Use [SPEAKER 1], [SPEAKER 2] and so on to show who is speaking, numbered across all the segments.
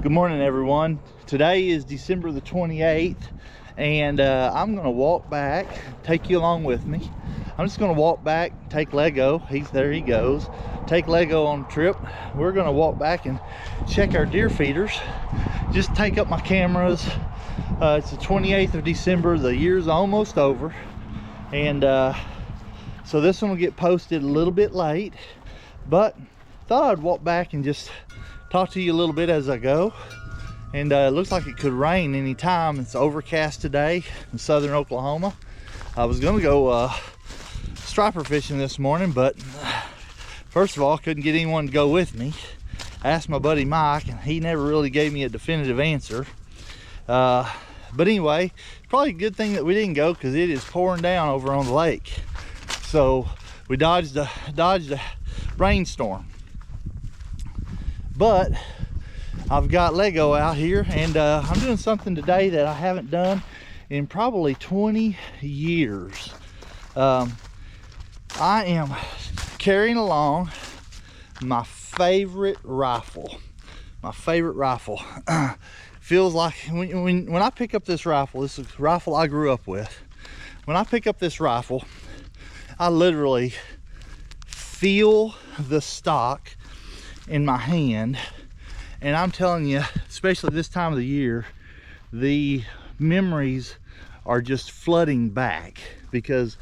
[SPEAKER 1] Good morning, everyone. Today is December the 28th, and I'm gonna walk back, take you along with me. I'm just gonna walk back, take Lego, there he goes, take Lego on a trip. We're gonna walk back and check our deer feeders, just take up my cameras. It's the 28th of December, the year's almost over, and so this one will get posted a little bit late, but thought I'd walk back and just talk to you a little bit as I go. And it looks like it could rain anytime. It's overcast today in southern Oklahoma. I was gonna go striper fishing this morning, but first of all, couldn't get anyone to go with me. I asked my buddy Mike, and he never really gave me a definitive answer. But anyway, probably a good thing that we didn't go, because it is pouring down over on the lake. So we dodged a rainstorm. But I've got Lego out here, and I'm doing something today that I haven't done in probably 20 years. I am carrying along my favorite rifle. Feels like when I pick up this rifle, this is a rifle I grew up with. When I pick up this rifle, I literally feel the stock in my hand, and I'm telling you, especially this time of the year, the memories are just flooding back because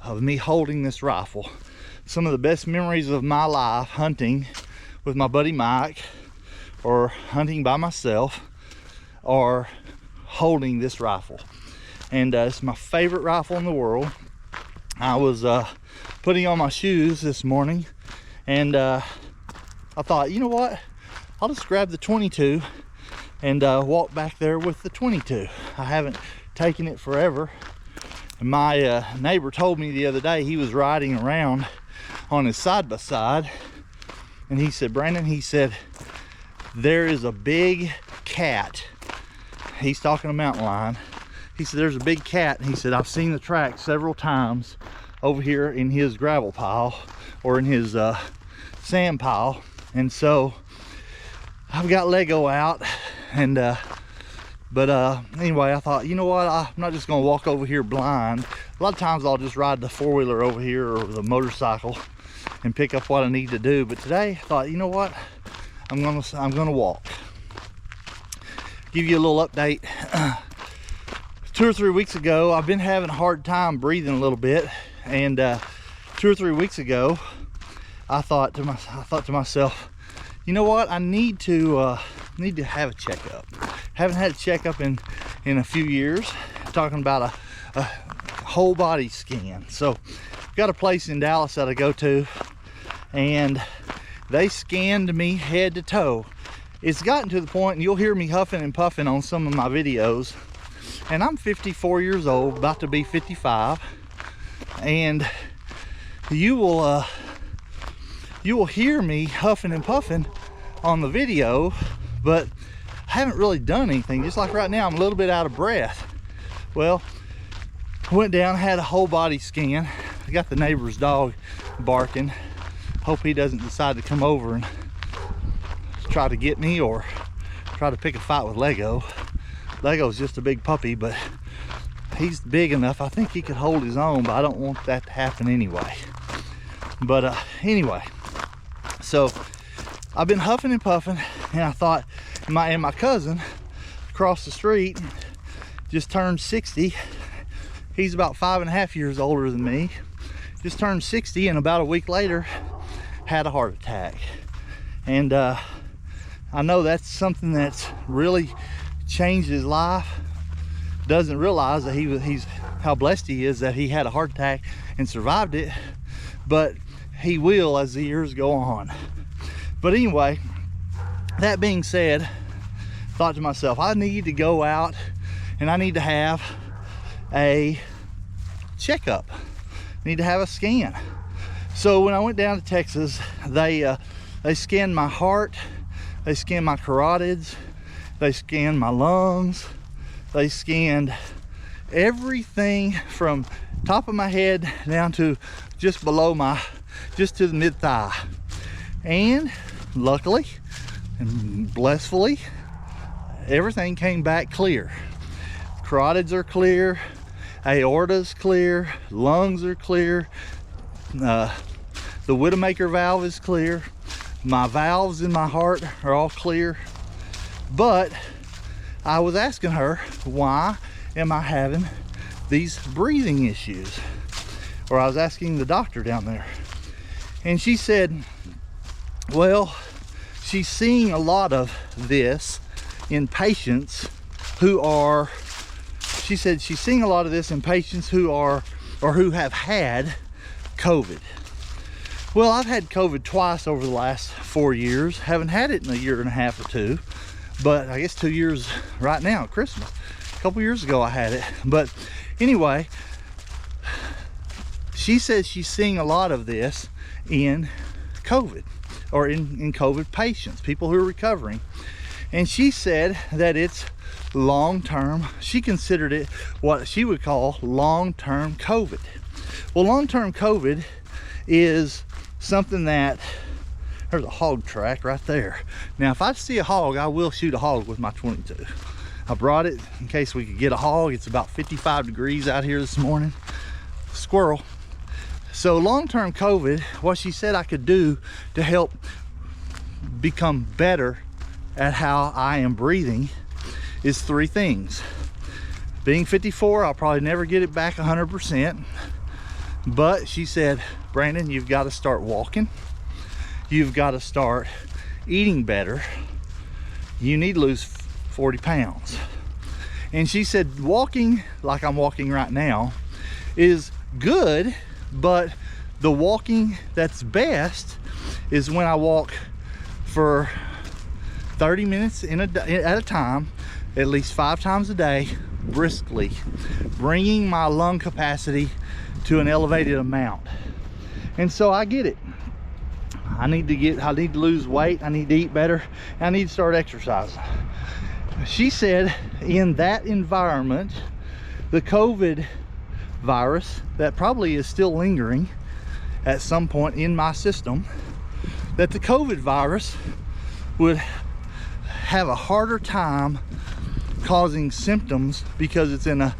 [SPEAKER 1] of me holding this rifle. Some of the best memories of my life, hunting with my buddy Mike or hunting by myself, are holding this rifle. And it's my favorite rifle in the world. I was putting on my shoes this morning, and I thought, you know what, I'll just grab the 22 and walk back there with the 22. I haven't taken it forever. And my neighbor told me the other day he was riding around on his side-by-side, and he said, Brandon, he said, there is a big cat. He's talking a mountain lion. He said, there's a big cat, and he said, I've seen the track several times over here in his gravel pile or in his sand pile. And so I've got Lego out, and anyway, I thought, you know what, I'm not just gonna walk over here blind. A lot of times I'll just ride the four-wheeler over here or the motorcycle and pick up what I need to do. But today I thought, you know what, I'm gonna walk. Give you a little update. 2 or 3 weeks ago, I've been having a hard time breathing a little bit, and 2 or 3 weeks ago, I thought to myself, you know what, I need to have a checkup. Haven't had a checkup in a few years. I'm talking about a whole body scan. So I've got a place in Dallas that I go to, and they scanned me head to toe. It's gotten to the point, and you'll hear me huffing and puffing on some of my videos, and I'm 54 years old, about to be 55, and you will hear me huffing and puffing on the video, but I haven't really done anything. Just like right now, I'm a little bit out of breath. Well, I went down, had a whole body scan. I got the neighbor's dog barking. Hope he doesn't decide to come over and try to get me or try to pick a fight with Lego. Lego's just a big puppy, but he's big enough. I think he could hold his own, but I don't want that to happen anyway. But anyway, so I've been huffing and puffing, and I thought, my cousin across the street just turned 60. He's about 5.5 years older than me. Just turned 60, and about a week later had a heart attack. And I know that's something that's really changed his life. Doesn't realize that he's how blessed he is that he had a heart attack and survived it, but he will as the years go on. But anyway, that being said, thought to myself, I need to go out and I need to have a checkup. Need to have a scan. So when I went down to Texas, they scanned my heart, they scanned my carotids, they scanned my lungs, they scanned everything from top of my head down to just below just to the mid-thigh. And luckily and blissfully, everything came back clear. Carotids are clear, aorta's clear, lungs are clear, the Widowmaker valve is clear, my valves in my heart are all clear. But I was asking her, why am I having these breathing issues? Or I was asking the doctor down there, and she said, well, she's seeing a lot of this in patients who are, she said she's seeing a lot of this in patients who are, or who have had COVID. Well, I've had COVID twice over the last 4 years. Haven't had it in a year and a half or two, but I guess 2 years right now at Christmas. A couple years ago I had it. But anyway, she says she's seeing a lot of this in COVID, or in COVID patients, people who are recovering. And she said that it's long-term. She considered it what she would call long-term COVID. Well, long-term COVID is something that, there's a hog track right there. Now, if I see a hog, I will shoot a hog with my 22. I brought it in case we could get a hog. It's about 55 degrees out here this morning. Squirrel. So long-term COVID, what she said I could do to help become better at how I am breathing is 3 things. Being 54, I'll probably never get it back 100%. But she said, Brandon, you've got to start walking. You've got to start eating better. You need to lose 40 pounds. And she said walking like I'm walking right now is good, but the walking that's best is when I walk for 30 minutes at a time, at least 5 times a day, briskly, bringing my lung capacity to an elevated amount. And so I get it. I need to lose weight, I need to eat better, I need to start exercising. She said in that environment, the COVID virus that probably is still lingering at some point in my system, that the COVID virus would have a harder time causing symptoms because it's in a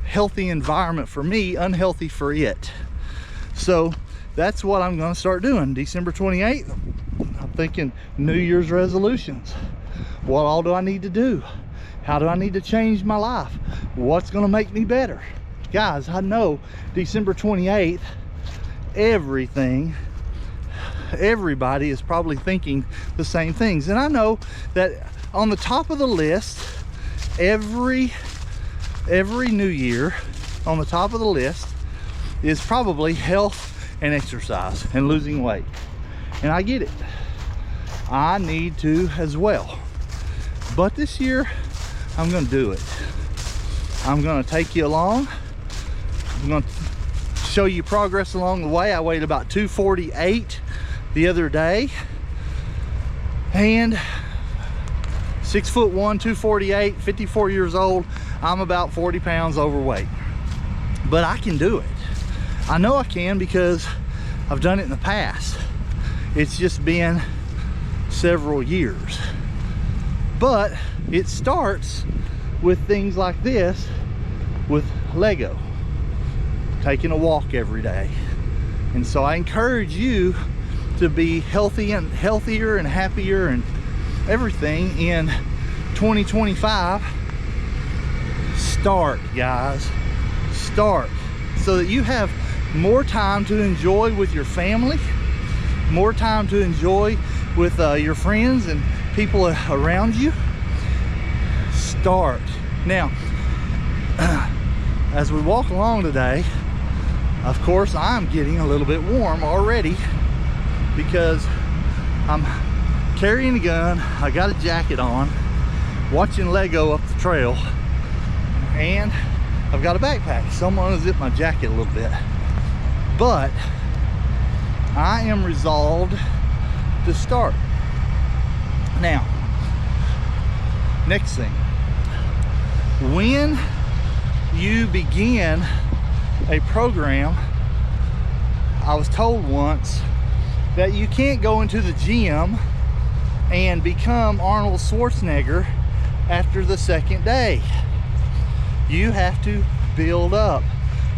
[SPEAKER 1] healthy environment for me, unhealthy for it. So that's what I'm going to start doing. December 28th, I'm thinking New Year's resolutions. What all do I need to do? How do I need to change my life? What's going to make me better? Guys, I know December 28th, everybody is probably thinking the same things. And I know that on the top of the list, every new year, on the top of the list is probably health and exercise and losing weight. And I get it. I need to as well. But this year, I'm going to do it. I'm going to take you along. I'm going to show you progress along the way. I weighed about 248 the other day. And 6'1", 248, 54 years old. I'm about 40 pounds overweight. But I can do it. I know I can because I've done it in the past. It's just been several years. But it starts with things like this, with Lego, taking a walk every day. And so I encourage you to be healthy and healthier and happier and everything in 2025. Start, guys. Start, so that you have more time to enjoy with your family, more time to enjoy with your friends and people around you. Start. Now, as we walk along today, of course, I'm getting a little bit warm already because I'm carrying a gun, I got a jacket on, watching Lego up the trail, and I've got a backpack, so I'm gonna zip my jacket a little bit. But I am resolved to start. Now, next thing, when you begin a program, I was told once that you can't go into the gym and become Arnold Schwarzenegger after the second day. You have to build up.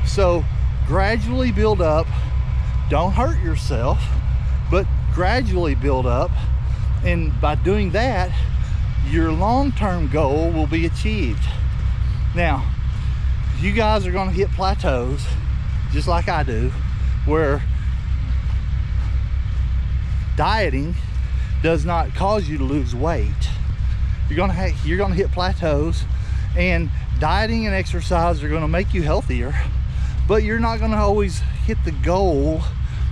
[SPEAKER 1] So gradually build up. Don't hurt yourself, but gradually build up. And by doing that, your long-term goal will be achieved. Now, you guys are going to hit plateaus, just like I do, where dieting does not cause you to lose weight. You're gonna hit plateaus, and dieting and exercise are going to make you healthier, but you're not going to always hit the goal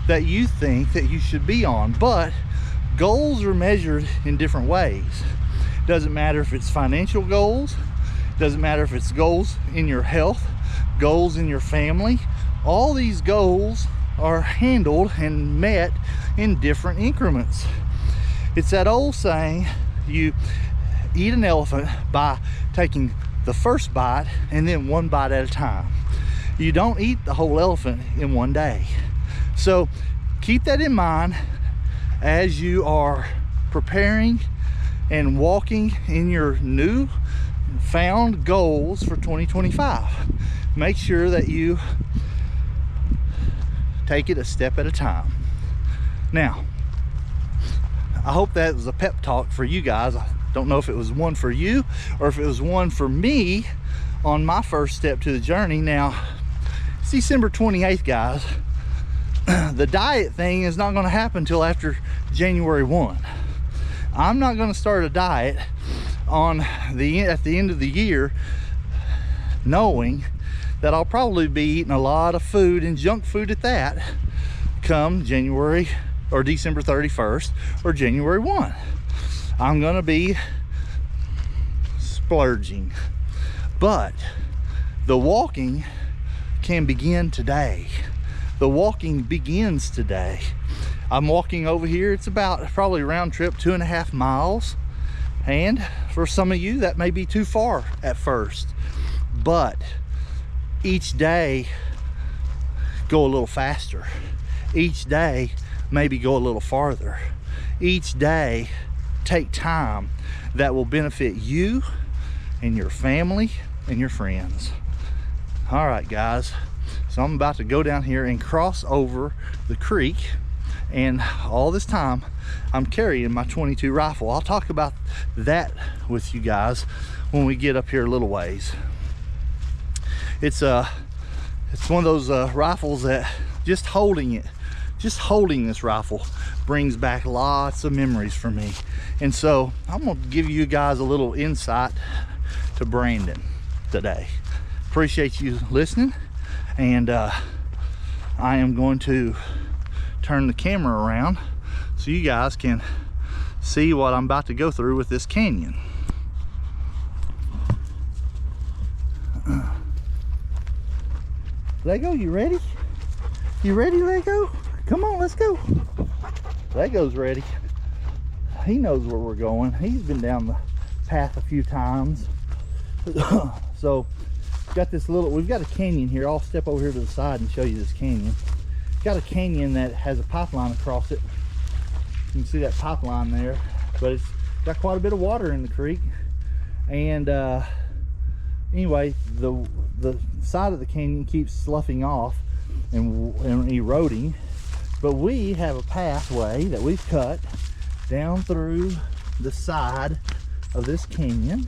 [SPEAKER 1] that you think that you should be on. But goals are measured in different ways. Doesn't matter if it's financial goals, doesn't matter if it's goals in your health, goals in your family. All these goals are handled and met in different increments. It's that old saying, you eat an elephant by taking the first bite and then one bite at a time. You don't eat the whole elephant in one day. So keep that in mind as you are preparing and walking in your new found goals for 2025. Make sure that you take it a step at a time. Now, I hope that was a pep talk for you guys. I don't know if it was one for you or if it was one for me on my first step to the journey. Now, it's December 28th, guys. The diet thing is not going to happen until after January 1. I'm not going to start a diet at the end of the year knowing that I'll probably be eating a lot of food, and junk food at that, come January or December 31st or January 1. I'm going to be splurging. But the walking can begin today. The walking begins today. I'm walking over here. It's about probably round trip 2.5 miles. And for some of you, that may be too far at first. But each day, go a little faster. Each day, maybe go a little farther. Each day, take time that will benefit you and your family and your friends. All right, guys. So I'm about to go down here and cross over the creek, and all this time I'm carrying my .22 rifle. I'll talk about that with you guys when we get up here a little ways. It's one of those rifles that just holding this rifle brings back lots of memories for me. And so I'm gonna give you guys a little insight to Brandon today. Appreciate you listening, and I am going to turn the camera around so you guys can see what I'm about to go through with this canyon. Lego, you ready? You ready, Lego? Come on, let's go. Lego's ready. He knows where we're going. He's been down the path a few times. So we've got a canyon here. I'll step over here to the side and show you this canyon. Got a canyon that has a pipeline across it. You can see that pipeline there, but it's got quite a bit of water in the creek. And anyway, the side of the canyon keeps sloughing off and eroding, but we have a pathway that we've cut down through the side of this canyon,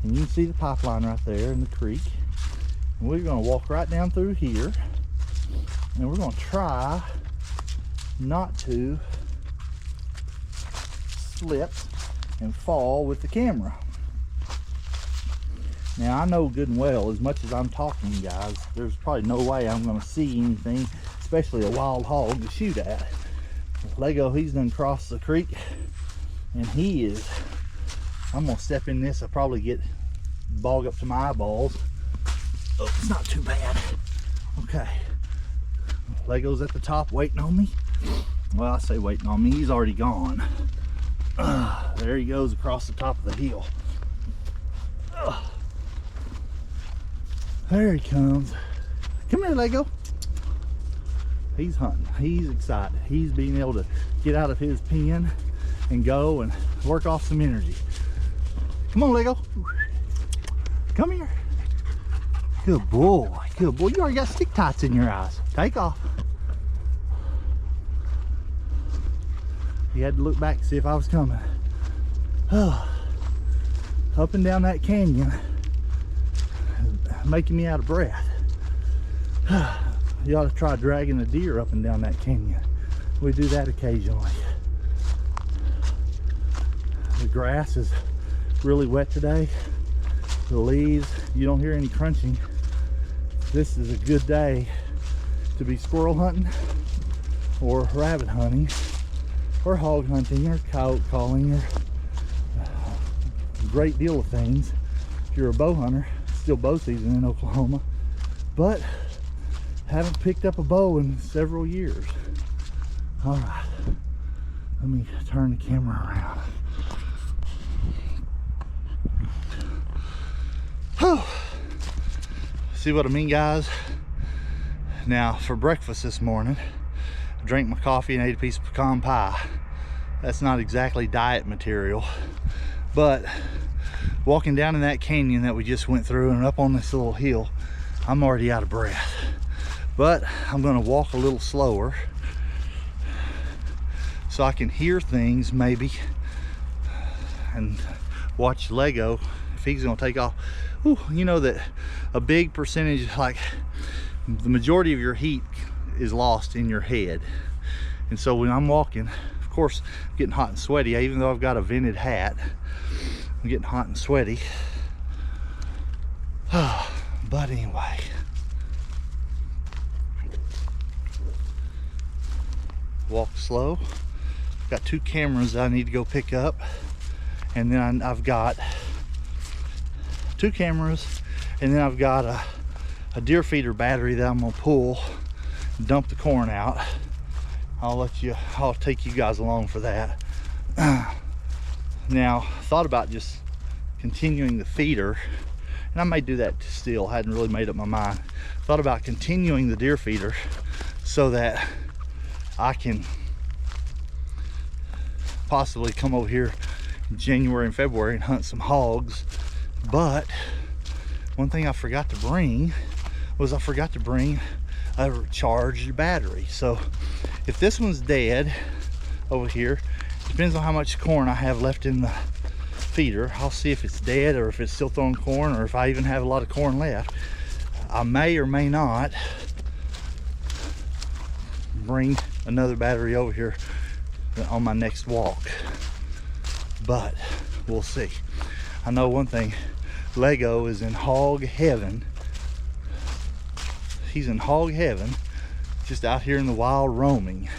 [SPEAKER 1] and you can see the pipeline right there in the creek. And we're going to walk right down through here, and we're going to try not to slip and fall with the camera. Now, I know good and well, as much as I'm talking, guys, there's probably no way I'm going to see anything, especially a wild hog, to shoot at. Lego, he's done crossed the creek, and I'm going to step in this. I'll probably get bogged up to my eyeballs. Oh, it's not too bad. Okay. Lego's at the top waiting on me. Well, I say waiting on me. He's already gone. There he goes across the top of the hill. There he comes. Come here, Lego. He's hunting. He's excited. He's being able to get out of his pen and go and work off some energy. Come on, Lego. Come here. Good boy. Good boy. You already got stick tights in your eyes. Take off. He had to look back to see if I was coming. Up and down that canyon, making me out of breath. You ought to try dragging a deer up and down that canyon. We do that occasionally. The grass is really wet today. The leaves, you don't hear any crunching. This is a good day to be squirrel hunting or rabbit hunting or hog hunting or coyote calling or a great deal of things. If you're a bow hunter, it's still bow season in Oklahoma, but haven't picked up a bow in several years. All right, let me turn the camera around. Whew. See what I mean, guys? Now, for breakfast this morning, I drank my coffee and ate a piece of pecan pie. That's not exactly diet material, but walking down in that canyon that we just went through and up on this little hill, I'm already out of breath. But I'm gonna walk a little slower so I can hear things maybe and watch Lego if he's gonna take off. Ooh, you know that a big percentage, like the majority of your heat is lost in your head. And so when I'm walking, of course, I'm getting hot and sweaty. Even though I've got a vented hat, I'm getting hot and sweaty. But anyway. Walk slow. Got 2 cameras I need to go pick up, and then I've got 2 cameras, and then I've got a deer feeder battery that I'm gonna pull and dump the corn out. I'll take you guys along for that. Now, thought about just continuing the feeder, and I may do that still. Hadn't really made up my mind. Thought about continuing the deer feeder so that I can possibly come over here in January and February and hunt some hogs. But one thing I forgot to bring was a charged battery. So if this one's dead over here, depends on how much corn I have left in the feeder. I'll see if it's dead or if it's still throwing corn, or if I even have a lot of corn left. I may or may not bring another battery over here on my next walk, but we'll see. I know one thing, Lego is in hog heaven. He's in hog heaven, just out here in the wild roaming.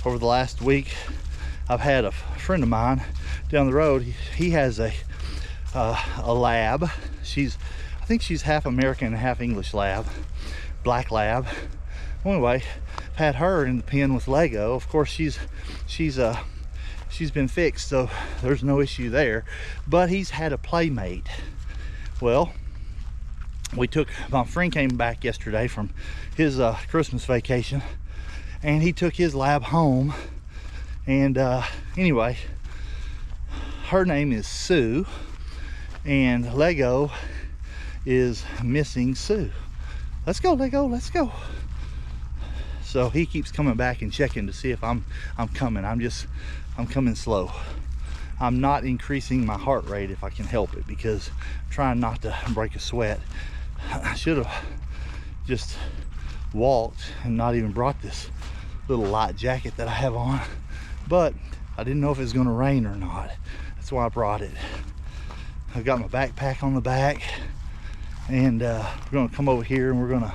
[SPEAKER 1] Over the last week, I've had a friend of mine down the road. He has a lab. I think she's half American and half English lab, black lab. Anyway, I've had her in the pen with Lego. Of course, she's been fixed, so there's no issue there. But he's had a playmate. Well, my friend came back yesterday from his Christmas vacation, and he took his lab home. And anyway, her name is Sue, and Lego is missing Sue. Let's go, Lego, let's go. So he keeps coming back and checking to see if I'm coming. I'm coming slow. I'm not increasing my heart rate if I can help it, because I'm trying not to break a sweat. I should have just walked and not even brought this little light jacket that I have on, but I didn't know if it was going to rain or not. That's why I brought it. I've got my backpack on the back, and we're going to come over here and we're going to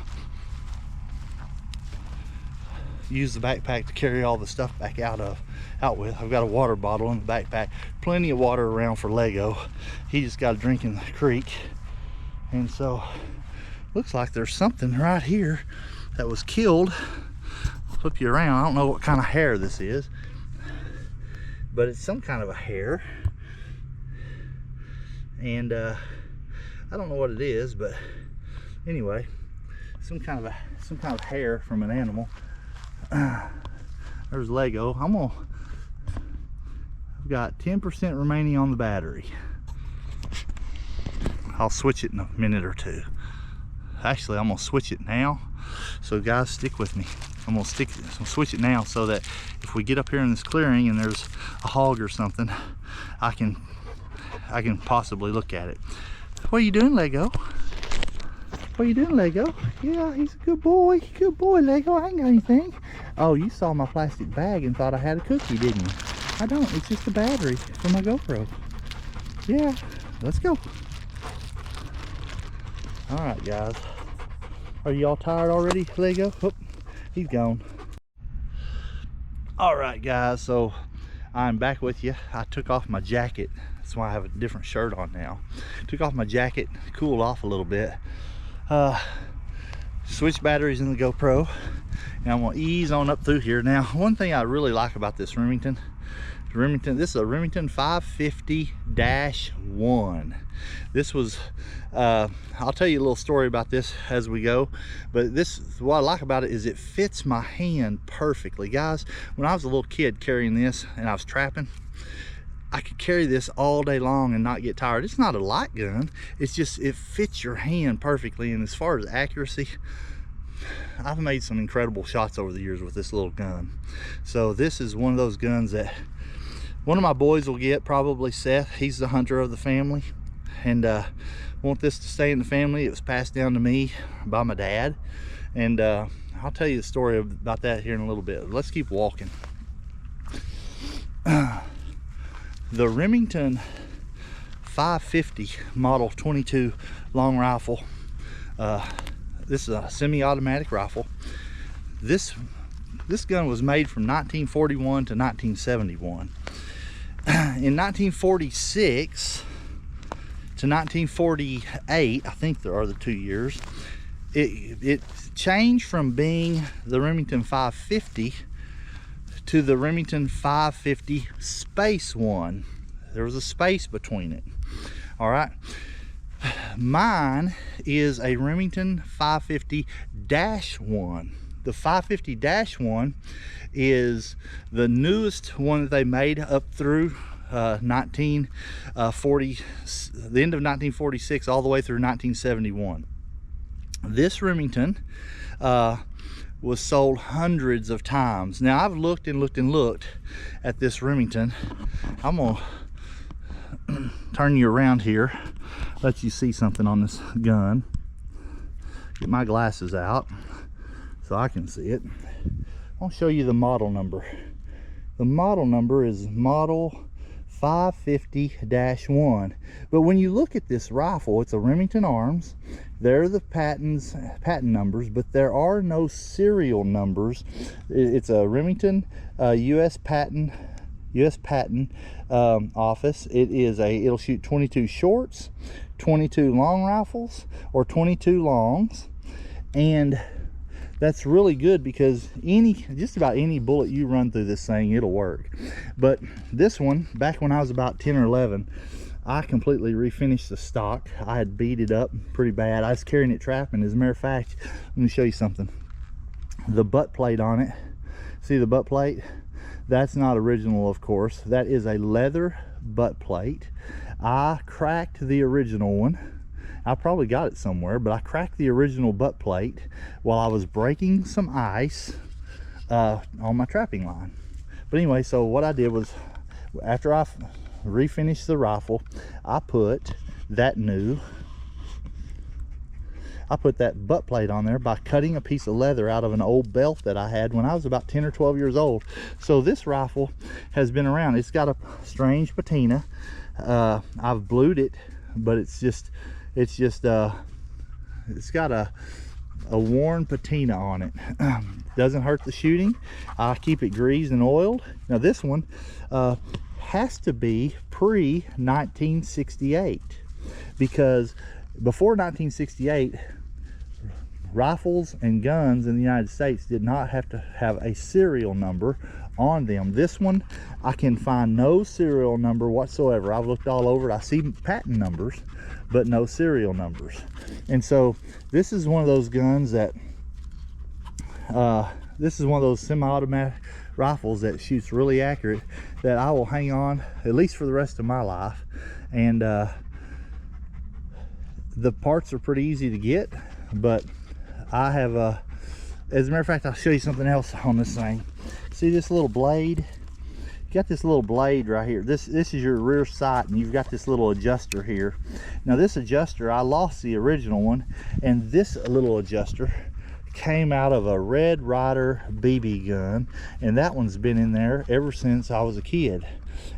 [SPEAKER 1] use the backpack to carry all the stuff back out with. I've got a water bottle in the backpack, plenty of water around for Lego. He just got a drink in the creek. And so looks like there's something right here that was killed. I'll flip you around. I don't know what kind of hare this is, but it's some kind of a hare, and I don't know what it is, but anyway, some kind of hare from an animal. There's Lego. I've got 10% remaining on the battery. I'll switch it in a minute or two. Actually, I'm gonna switch it now. So guys, stick with me. I'm gonna switch it now so that if we get up here in this clearing and there's a hog or something, I can possibly look at it. What are you doing, Lego? What are you doing, Lego? Yeah, he's a good boy. Good boy, Lego. I ain't got anything. Oh, you saw my plastic bag and thought I had a cookie, didn't you? I don't. It's just a battery for my GoPro. Yeah, let's go. All right, guys. Are you all tired already, Lego? Oh, he's gone. All right, guys. So I'm back with you. I took off my jacket. That's why I have a different shirt on now. Took off my jacket, cooled off a little bit. Switched batteries in the GoPro. Now I'm gonna ease on up through here. Now, one thing I really like about this Remington, this is a Remington 550-1. This was, I'll tell you a little story about this as we go, but what I like about it is it fits my hand perfectly. Guys, when I was a little kid carrying this and I was trapping, I could carry this all day long and not get tired. It's not a light gun, it's just, it fits your hand perfectly. And as far as accuracy, I've made some incredible shots over the years with this little gun. So this is one of those guns that one of my boys will get, probably Seth. He's the hunter of the family, and want this to stay in the family. It was passed down to me by my dad, and I'll tell you the story about that here in a little bit. Let's keep walking. The Remington 550 Model 22 long rifle. This is a semi-automatic rifle. This gun was made from 1941 to 1971. In 1946 to 1948, I think there are the 2 years, it changed from being the Remington 550 to the Remington 550 Space 1. There was a space between it. All right. Mine is a Remington 550-1. The 550-1 is the newest one that they made up through the end of 1946 all the way through 1971. This Remington was sold hundreds of times. Now I've looked and looked and looked at this Remington. I'm gonna turn you around here, let you see something on this gun. Get my glasses out so I can see it. I'll show you the model number. The model number is model 550-1. But when you look at this rifle, it's a Remington Arms. There are the patent numbers, but there are no serial numbers. It's a Remington U.S. Patent Office. It'll shoot 22 shorts, 22 long rifles, or 22 longs, and that's really good because just about any bullet you run through this thing, it'll work. But this one, back when I was about 10 or 11, I completely refinished the stock. I had beat it up pretty bad. I was carrying it trapping. As a matter of fact, let me show you something. The butt plate on it, see the butt plate? That's not original, of course. That is a leather butt plate. I cracked the original one. I probably got it somewhere, but I cracked the original butt plate while I was breaking some ice on my trapping line. But anyway, so what I did was, after I refinished the rifle, I put that butt plate on there by cutting a piece of leather out of an old belt that I had when I was about 10 or 12 years old. So this rifle has been around. It's got a strange patina. I've blued it, but it's got a worn patina on it. Doesn't hurt the shooting. I keep it greased and oiled. Now this one has to be pre-1968, because before 1968, rifles and guns in the United States did not have to have a serial number on them. This one, I can find no serial number whatsoever. I've looked all over it. I see patent numbers, but no serial numbers. And so this is one of those guns that this is one of those semi-automatic rifles that shoots really accurate, that I will hang on at least for the rest of my life. And the parts are pretty easy to get, but I have as a matter of fact, I'll show you something else on this thing. See this little blade? You got this little blade right here. This is your rear sight, and you've got this little adjuster here. Now this adjuster, I lost the original one, and this little adjuster came out of a Red Ryder BB gun, and that one's been in there ever since I was a kid,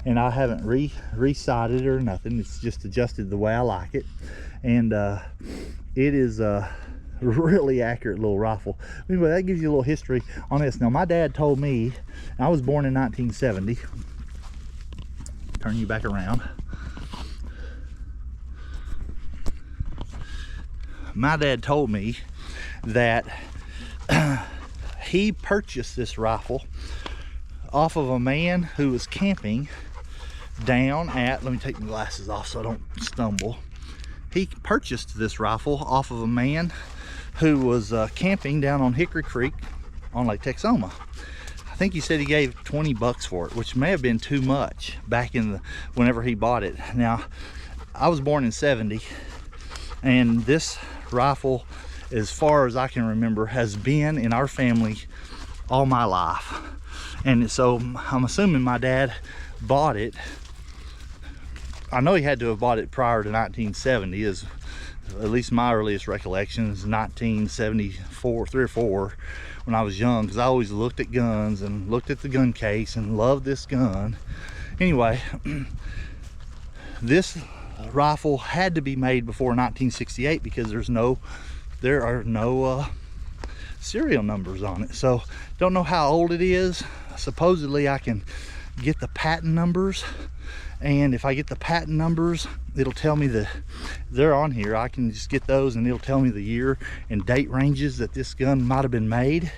[SPEAKER 1] and I haven't re-sighted it or nothing. It's just adjusted the way I like it, and it is a really accurate little rifle. Anyway, that gives you a little history on this. Now my dad told me, I was born in 1970. Turn you back around. My dad told me that he purchased this rifle off of a man who was camping down at, let me take my glasses off so I don't stumble. He purchased this rifle off of a man who was camping down on Hickory Creek on Lake Texoma. I think he said he gave 20 bucks for it, which may have been too much back in the, whenever he bought it. Now, I was born in 70, and this rifle, as far as I can remember, has been in our family all my life. And so I'm assuming my dad bought it. I know he had to have bought it prior to 1970, is at least my earliest recollection is 1974, 3 or 4, when I was young, because I always looked at guns and looked at the gun case and loved this gun. Anyway, this rifle had to be made before 1968 because there are no serial numbers on it. So don't know how old it is. Supposedly I can get the patent numbers, and if I get the patent numbers, it'll tell me that they're on here. I can just get those and it'll tell me the year and date ranges that this gun might have been made.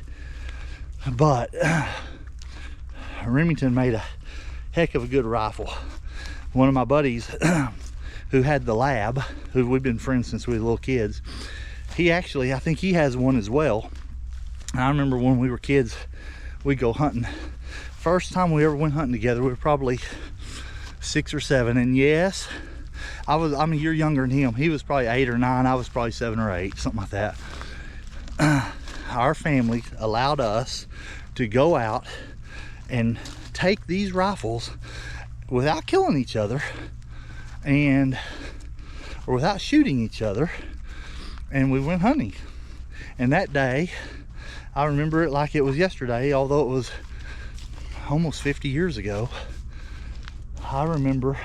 [SPEAKER 1] But Remington made a heck of a good rifle. One of my buddies who had the Lab, who we've been friends since we were little kids, he actually, I think he has one as well. And I remember when we were kids, we'd go hunting. First time we ever went hunting together, we were probably 6 or 7, and yes, I'm a year younger than him. He was probably 8 or 9, I was probably 7 or 8, something like that. Our family allowed us to go out and take these rifles without killing each other or without shooting each other, and we went hunting. And that day, I remember it like it was yesterday, although it was almost 50 years ago. I remember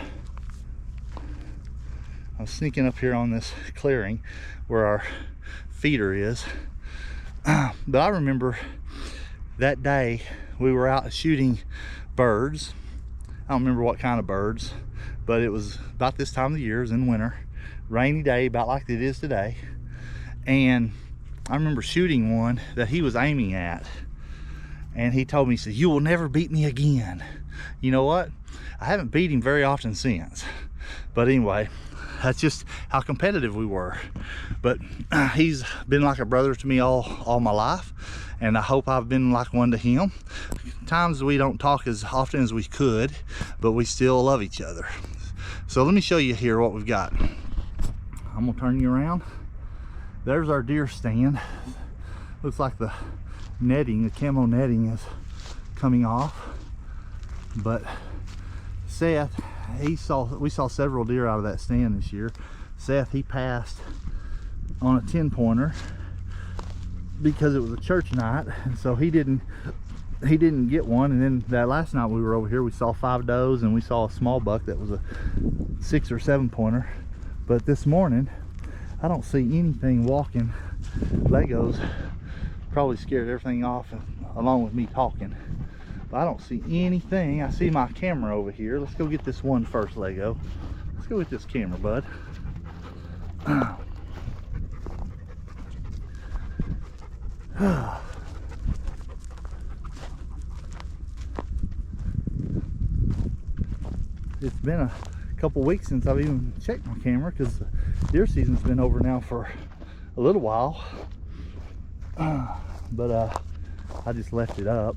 [SPEAKER 1] I was sneaking up here on this clearing where our feeder is, but I remember that day we were out shooting birds. I don't remember what kind of birds, but it was about this time of the year. It was in winter, rainy day, about like it is today. And I remember shooting one that he was aiming at, and he told me, he said, "You will never beat me again." You know what? I haven't beat him very often since. But anyway, that's just how competitive we were. But he's been like a brother to me all my life, and I hope I've been like one to him. Times we don't talk as often as we could, but we still love each other. So let me show you here what we've got. I'm gonna turn you around. There's our deer stand. Looks like the netting, the camo netting, is coming off. But Seth, we saw several deer out of that stand this year. Seth, he passed on a 10-pointer because it was a church night, and so he didn't get one. And then that last night we were over here, we saw 5 does and we saw a small buck that was a 6 or 7-pointer. But this morning I don't see anything walking. Legos probably scared everything off along with me talking. But I don't see anything. I see my camera over here. Let's go get this one first, Lego. Let's go get this camera, bud. It's been a couple weeks since I've even checked my camera, because deer season's been over now for a little while. But I just left it up.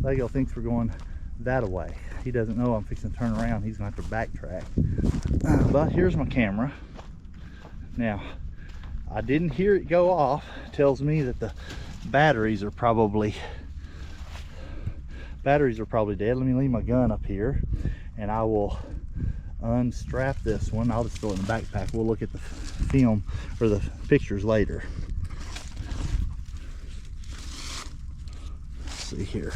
[SPEAKER 1] Lego thinks we're going that way. He doesn't know I'm fixing to turn around. He's gonna have to backtrack. But here's my camera. Now, I didn't hear it go off. It tells me that the batteries are probably dead. Let me leave my gun up here, and I will unstrap this one. I'll just throw it in the backpack. We'll look at the film or the pictures later. Let's see here.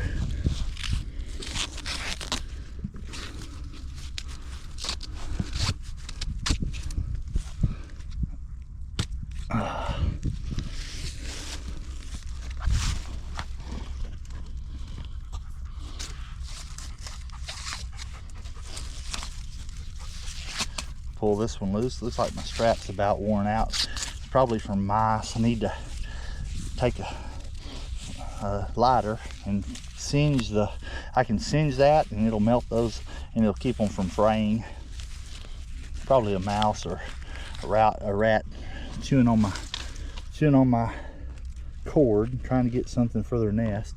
[SPEAKER 1] Pull this one loose. Looks like my strap's about worn out. It's probably from mice. I need to take a lighter and singe I can singe that, and it'll melt those, and it'll keep them from fraying. Probably a mouse or a rat chewing on my cord, trying to get something for their nest.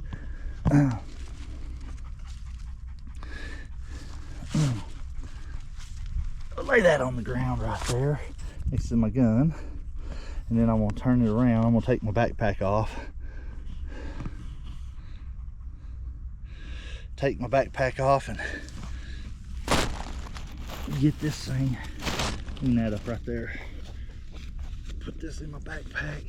[SPEAKER 1] Lay that on the ground right there next to my gun, and then I'm going to turn it around. I'm going to take my backpack off. Take my backpack off and get this thing. Clean that up right there. Put this in my backpack.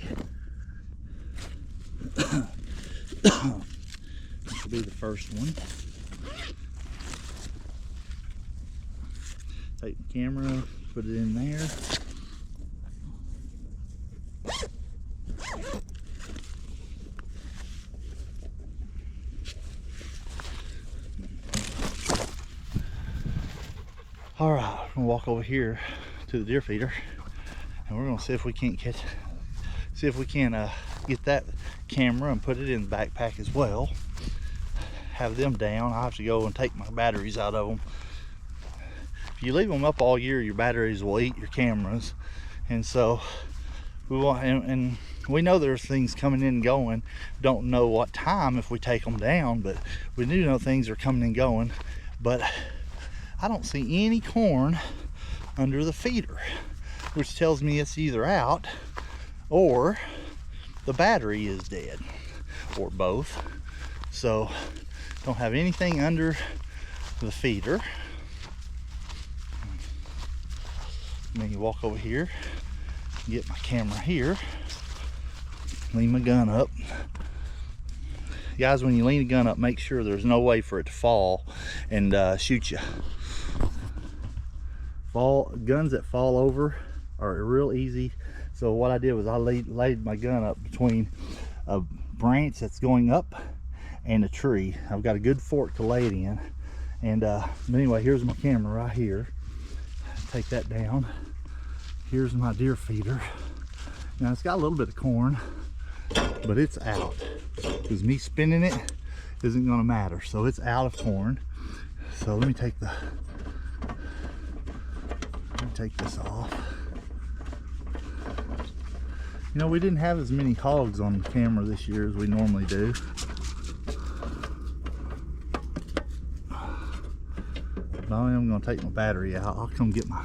[SPEAKER 1] This will be the first one. Take the camera, put it in there. All right, I'm gonna walk over here to the deer feeder, and we're gonna see if we can't get that camera and put it in the backpack as well. Have them down. I'll have to go and take my batteries out of them. If you leave them up all year, your batteries will eat your cameras, and so we want. And we know there's things coming in and going. Don't know what time if we take them down, but we do know things are coming and going. But I don't see any corn under the feeder, which tells me it's either out or the battery is dead, or both. So don't have anything under the feeder. Let me walk over here, get my camera here, lean my gun up. Guys, when you lean a gun up, make sure there's no way for it to fall and shoot you. Guns that fall over are real easy. So what I did was I laid my gun up between a branch that's going up and a tree. I've got a good fork to lay it in. And but anyway, here's my camera right here. Take that down. Here's my deer feeder. Now it's got a little bit of corn, but it's out, because me spinning it isn't going to matter. So it's out of corn. So let me take this off. You know, we didn't have as many hogs on the camera this year as we normally do. But I am going to take my battery out. I'll come get my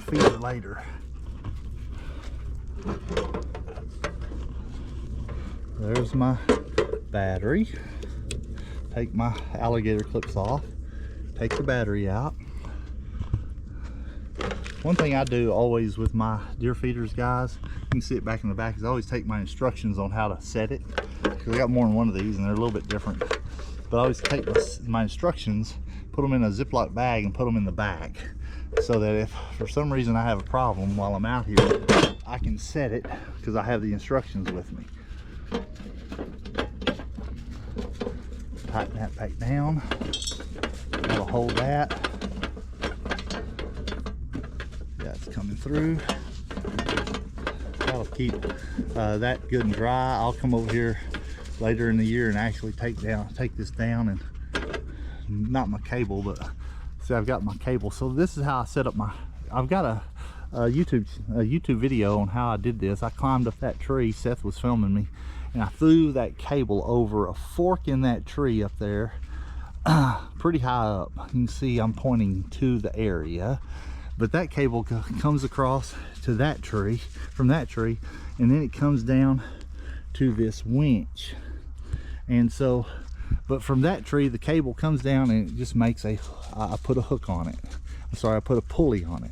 [SPEAKER 1] feeder later. There's my battery. Take my alligator clips off. Take the battery out. One thing I do always with my deer feeders, guys, you can see it back in the back, is I always take my instructions on how to set it. Because I got more than one of these and they're a little bit different. But I always take my instructions, put them in a Ziploc bag and put them in the back. So that if for some reason I have a problem while I'm out here, I can set it because I have the instructions with me. Tighten that back down. That'll hold that. That's coming through. That'll keep that good and dry. I'll come over here later in the year and actually take this down, and not my cable, but See, I've got my cable. So this is how I set up my, I've got a YouTube video on how I did this. I climbed up that tree, Seth was filming me, and I threw that cable over a fork in that tree up there, pretty high up. You can see I'm pointing to the area, but that cable comes across to that tree, from that tree, and then it comes down to this winch. And so, but from that tree, the cable comes down and it just makes a, I put a hook on it. I'm sorry, I put a pulley on it.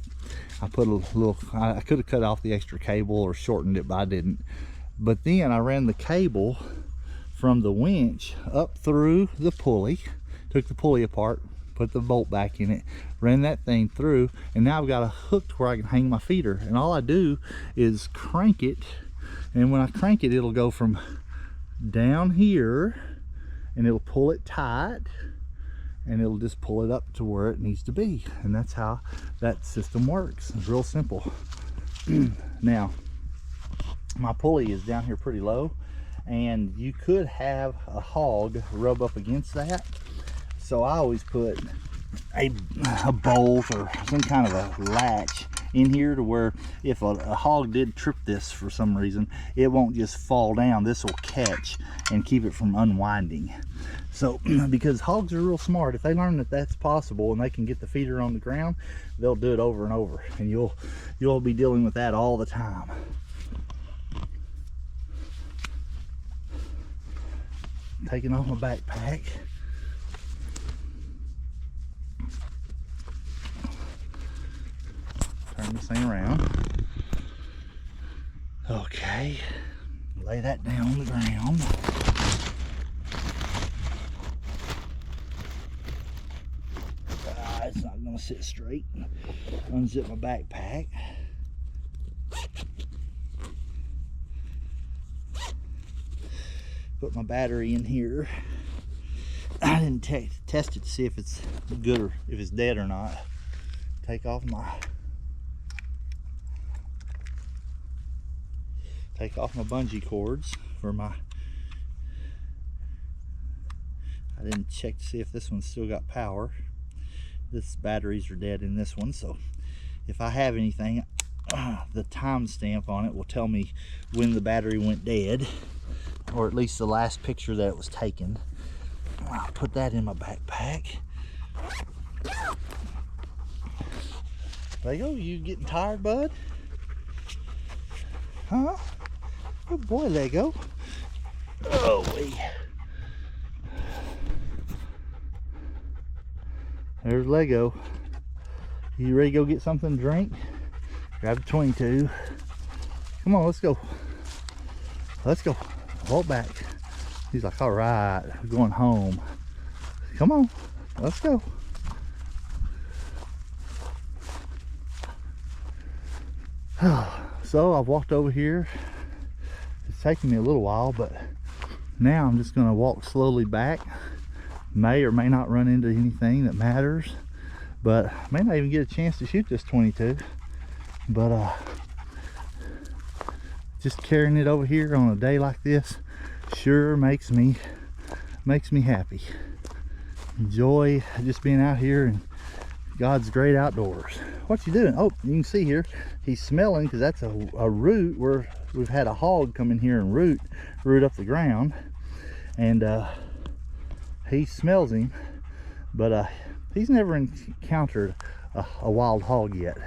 [SPEAKER 1] I put a little, I could have cut off the extra cable or shortened it, but I didn't. But then I ran the cable from the winch up through the pulley, took the pulley apart, put the bolt back in it, ran that thing through, and now I've got a hook where I can hang my feeder. And all I do is crank it, and when I crank it, it'll go from down here, and it'll pull it tight, and it'll just pull it up to where it needs to be. And that's how that system works. It's real simple. Now, my pulley is down here pretty low, and you could have a hog rub up against that. So I always put a bolt or some kind of a latch in here to where if a hog did trip this for some reason, it won't just fall down. This will catch and keep it from unwinding. So because hogs are real smart, if they learn that that's possible and they can get the feeder on the ground, they'll do it over and over, and you'll be dealing with that all the time. Taking off my backpack. Turn this thing around. Okay, lay that down on the ground. It's not gonna sit straight. Unzip my backpack. Put my battery in here. I didn't test it to see if it's good or if it's dead or not. Take off my bungee cords for my, I didn't check to see if this one's still got power. This batteries are dead in this one, so if I have anything, the timestamp on it will tell me when the battery went dead, or at least the last picture that it was taken. I'll put that in my backpack. Lego, you getting tired, bud? Huh? Good boy, Lego. Oh, wait. There's Lego. You ready to go get something to drink? Grab the 22. Come on, let's go. Let's go. Walk back. He's like, all right, we're going home. Come on, let's go. So I've walked over here. It's taking me a little while, but now I'm just gonna walk slowly back. May or may not run into anything that matters, but I may not even get a chance to shoot this 22. But just carrying it over here on a day like this sure makes me happy. Enjoy just being out here in God's great outdoors. What you doing? Oh, you can see here he's smelling, because that's a root where we've had a hog come in here and root up the ground, and he smells him, but he's never encountered a wild hog yet.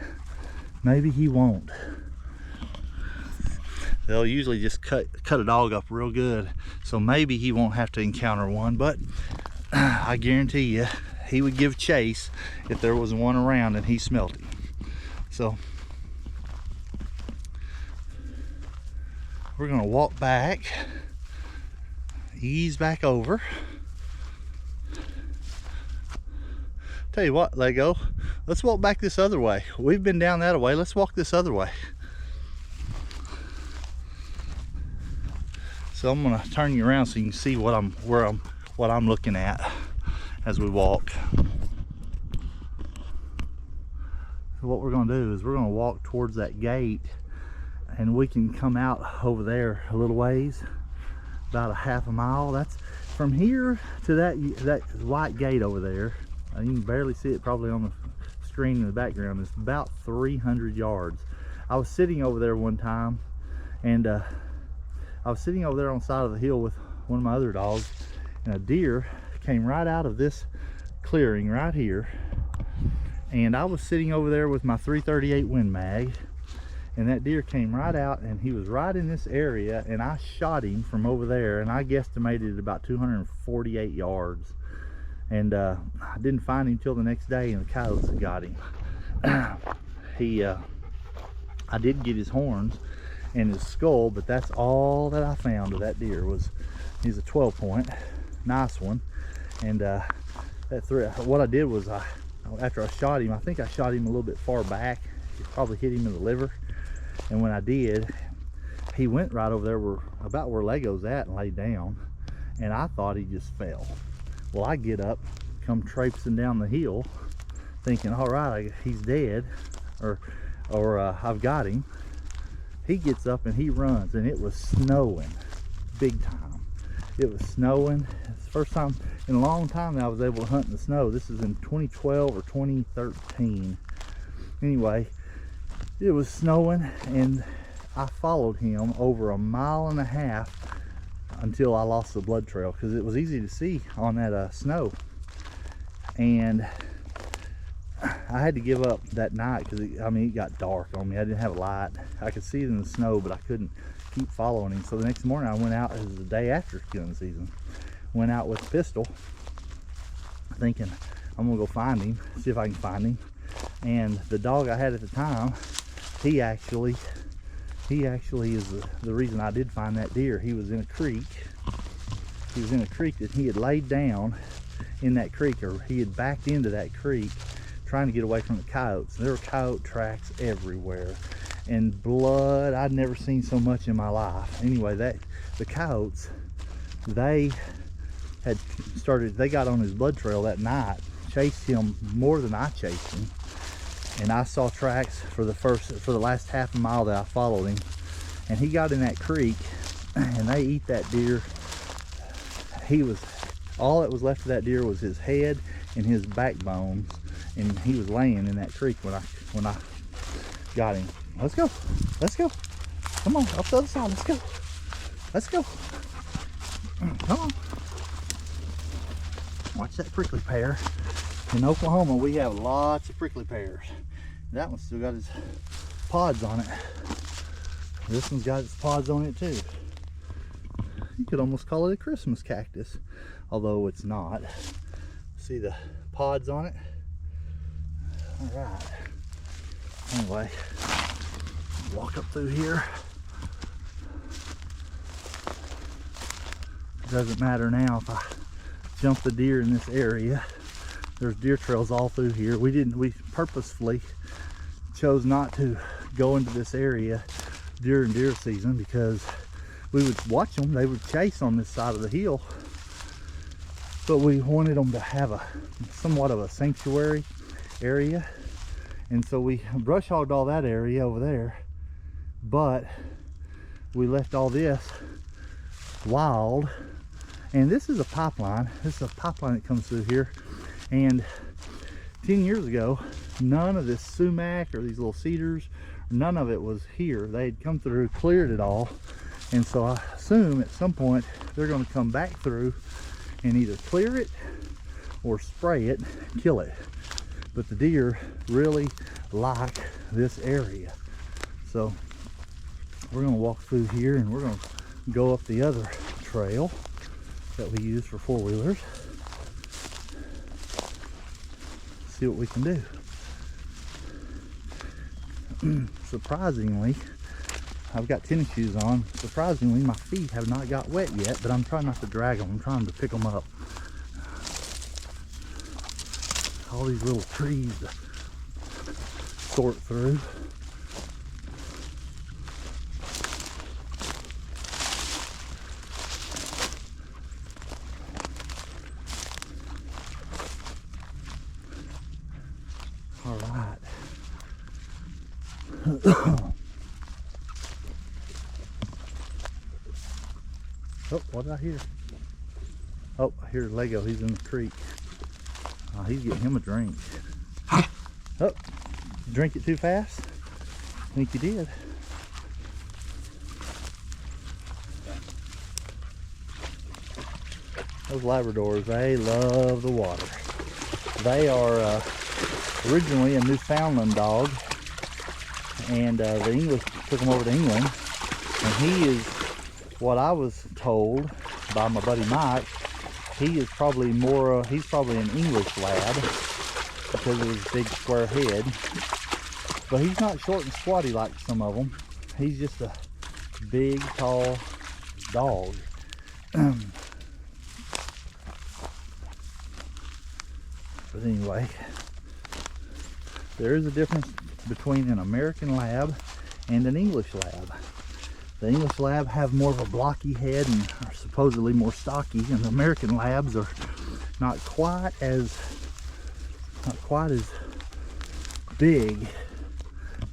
[SPEAKER 1] Maybe he won't. They'll usually just cut a dog up real good, so maybe he won't have to encounter one, but I guarantee you he would give chase if there was one around and he smelled him. So we're gonna walk back, ease back over. Tell you what, Lego, let's walk back this other way. We've been down that way, let's walk this other way. So I'm gonna turn you around so you can see what I'm looking at as we walk. So what we're gonna do is we're gonna walk towards that gate, and we can come out over there a little ways, about a half a mile. That's from here to that white gate over there. You can barely see it probably on the screen in the background. It's about 300 yards. I was sitting over there one time, and I was sitting over there on the side of the hill with one of my other dogs, and a deer came right out of this clearing right here, and I was sitting over there with my .338 Win Mag, and that deer came right out, and he was right in this area, and I shot him from over there, and I guesstimated about 248 yards. And I didn't find him till the next day, and the coyotes had got him. I did get his horns and his skull, but that's all that I found of that deer. He's a 12 point, nice one. And what I did was, after I shot him, I think I shot him a little bit far back. It probably hit him in the liver. And when I did, he went right over there about where Lego's at and laid down, and I thought he just fell. Well, I get up, come traipsing down the hill, thinking, all right, he's dead, or I've got him. He gets up and he runs, and it was snowing big time. It was snowing. It's the first time in a long time that I was able to hunt in the snow. This is in 2012 or 2013. Anyway, it was snowing, and I followed him over 1.5 miles until I lost the blood trail, because it was easy to see on that snow. And I had to give up that night because it got dark on me. I didn't have a light. I could see it in the snow, but I couldn't keep following him. So the next morning I went out, it was the day after gun season, went out with a pistol thinking I'm gonna go find him, see if I can find him. And the dog I had at the time, he actually is the reason I did find that deer. He was in a creek. He was in a creek that he had laid down in that creek, or he had backed into that creek trying to get away from the coyotes. There were coyote tracks everywhere, and blood. I'd never seen so much in my life. Anyway, the coyotes, they got on his blood trail that night, chased him more than I chased him. And I saw tracks for the last half a mile that I followed him, and he got in that creek, and they eat that deer. All that was left of that deer was his head and his backbones, and he was laying in that creek when I got him. Let's go, come on, up the other side. Let's go, come on. Watch that prickly pear. In Oklahoma, we have lots of prickly pears. That one's still got his pods on it. This one's got its pods on it too. You could almost call it a Christmas cactus, although it's not. See the pods on it? All right. Anyway, walk up through here. It doesn't matter now if I jump the deer in this area. There's deer trails all through here. We purposefully chose not to go into this area during deer season because we would watch them. They would chase on this side of the hill, but we wanted them to have somewhat of a sanctuary area, and so we brush hogged all that area over there, but we left all this wild. And this is a pipeline. This is a pipeline that comes through here. And 10 years ago, none of this sumac or these little cedars, none of it was here. They had come through, cleared it all. And so I assume at some point they're going to come back through and either clear it or spray it, kill it. But the deer really like this area. So we're going to walk through here, and we're going to go up the other trail that we use for four-wheelers. See what we can do. Surprisingly, I've got tennis shoes on. Surprisingly, my feet have not got wet yet, but I'm trying not to drag them. I'm trying to pick them up. All these little trees to sort through. All right. Oh, what did I hear? Oh, I hear Lego. He's in the creek. Oh, he's getting him a drink. Oh, drink it too fast? I think you did. Those Labradors, they love the water. They are originally a Newfoundland dog, and the English took him over to England, and he is, what I was told by my buddy Mike, he is probably more, he's probably an English lab because of his big square head. But he's not short and squatty like some of them. He's just a big, tall dog. But anyway, there is a difference between an American lab and an English lab. The English lab have more of a blocky head and are supposedly more stocky, and the American labs are not quite as big.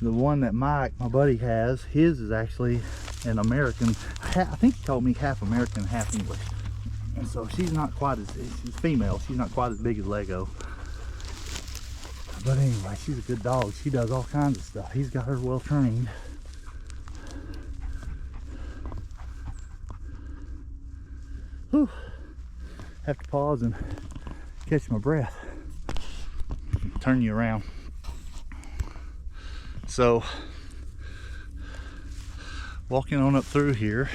[SPEAKER 1] The one that Mike, my buddy, has, his is actually an American. I think he told me half American, half English. And so she's not quite as, she's female, she's not quite as big as Lego. But anyway, she's a good dog. She does all kinds of stuff. He's got her well trained. Whew. Have to pause and catch my breath. Turn you around. So, walking on up through here,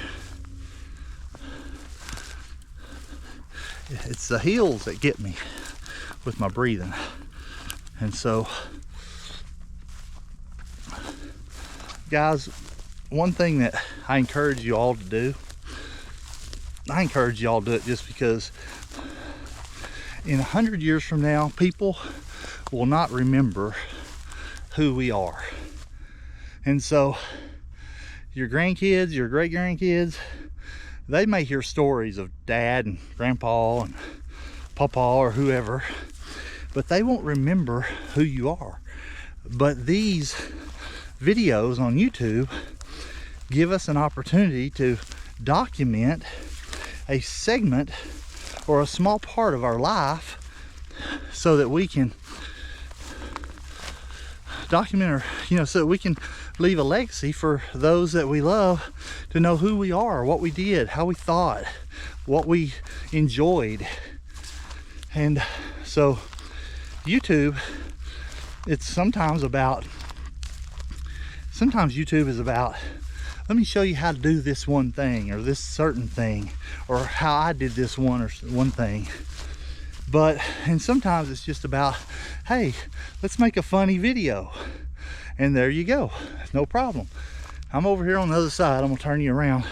[SPEAKER 1] it's the heels that get me with my breathing. And so, guys, one thing that I encourage you all to do, I encourage you all to do it just because in 100 years from now, people will not remember who we are. And so your grandkids, your great grandkids, they may hear stories of dad and grandpa and papa or whoever, but they won't remember who you are. But these videos on YouTube give us an opportunity to document a segment or a small part of our life so that we can document, or so that we can leave a legacy for those that we love to know who we are, what we did, how we thought, what we enjoyed. And so YouTube, it's sometimes YouTube is about, let me show you how to do this one thing or this certain thing, or how I did this one thing. And sometimes it's just about, hey, let's make a funny video. And there you go, no problem. I'm over here on the other side. I'm gonna turn you around.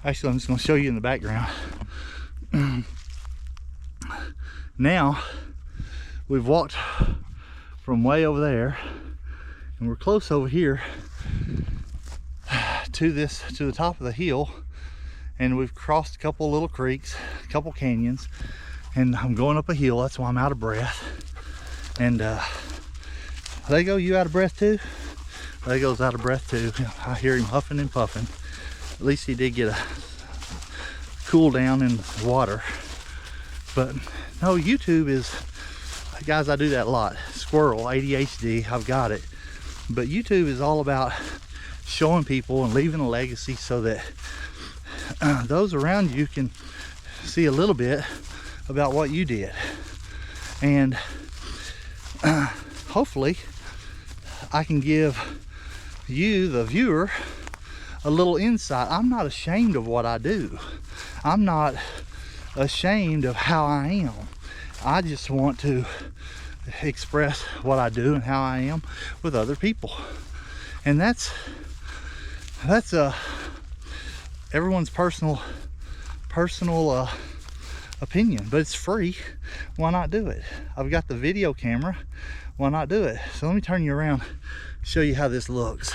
[SPEAKER 1] Actually, I'm just gonna show you in the background. Now, we've walked from way over there, and we're close over here to the top of the hill, and we've crossed a couple little creeks, a couple canyons, and I'm going up a hill. That's why I'm out of breath. And Lego, you out of breath too? Lego's out of breath too. I hear him huffing and puffing. At least he did get a cool down in the water. But no, YouTube is, guys, I do that a lot. Squirrel, ADHD, I've got it. But YouTube is all about showing people and leaving a legacy so that those around you can see a little bit about what you did. And hopefully I can give you, the viewer, a little insight. I'm not ashamed of what I do. I'm not ashamed of how I am. I just want to express what I do and how I am with other people. And that's everyone's personal opinion, but it's free. Why not do it? I've got the video camera. Why not do it? So let me turn you around, show you how this looks.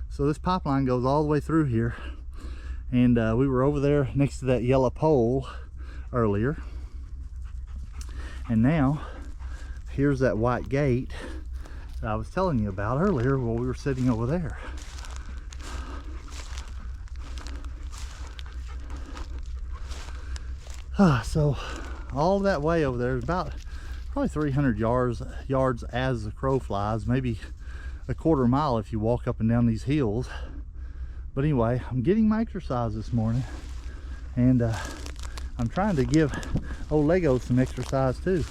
[SPEAKER 1] So this pipeline goes all the way through here, and we were over there next to that yellow pole earlier, and now here's that white gate that I was telling you about earlier while we were sitting over there. So all that way over there is about probably 300 yards as the crow flies, maybe a quarter mile if you walk up and down these hills. But anyway, I'm getting my exercise this morning, and I'm trying to give old Lego some exercise too.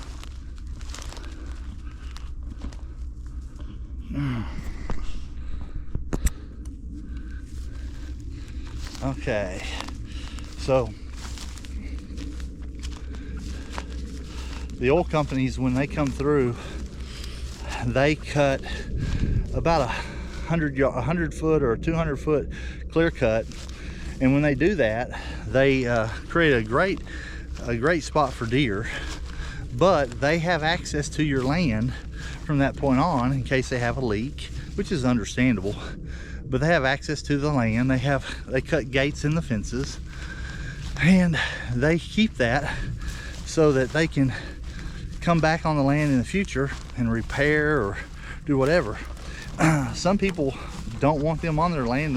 [SPEAKER 1] Okay, so the oil companies, when they come through, they cut about 100 foot or 200 foot clear cut, and when they do that, they create a great spot for deer. But they have access to your land from that point on in case they have a leak, which is understandable. But they have access to the land. They cut gates in the fences, and they keep that so that they can come back on the land in the future and repair or do whatever. Some people don't want them on their land.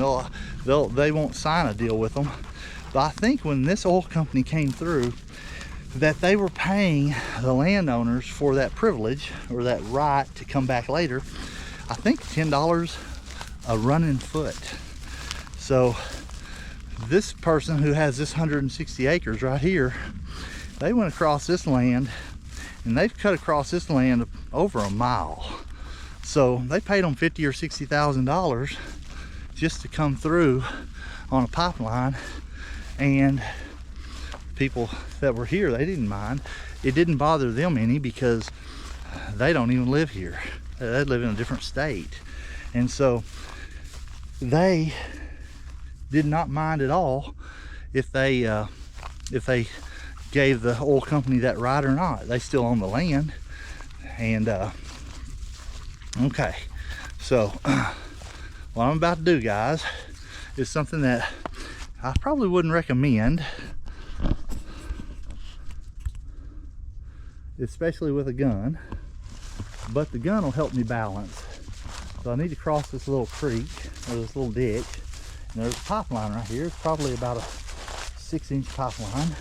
[SPEAKER 1] They won't sign a deal with them. But I think when this oil company came through, that they were paying the landowners for that privilege or that right to come back later. I think $10 a running foot. So this person who has this 160 acres right here, they went across this land, and they've cut across this land over a mile. So they paid them $50,000 or $60,000 just to come through on a pipeline, and people that were here, they didn't mind. It didn't bother them any because they don't even live here. They live in a different state, and so they did not mind at all if they gave the oil company that right or not. They still own the land. And okay, so what I'm about to do, guys, is something that I probably wouldn't recommend, especially with a gun, but the gun will help me balance. So I need to cross this little creek, or this little ditch, and there's a pipeline right here. It's probably about a 6-inch pipeline,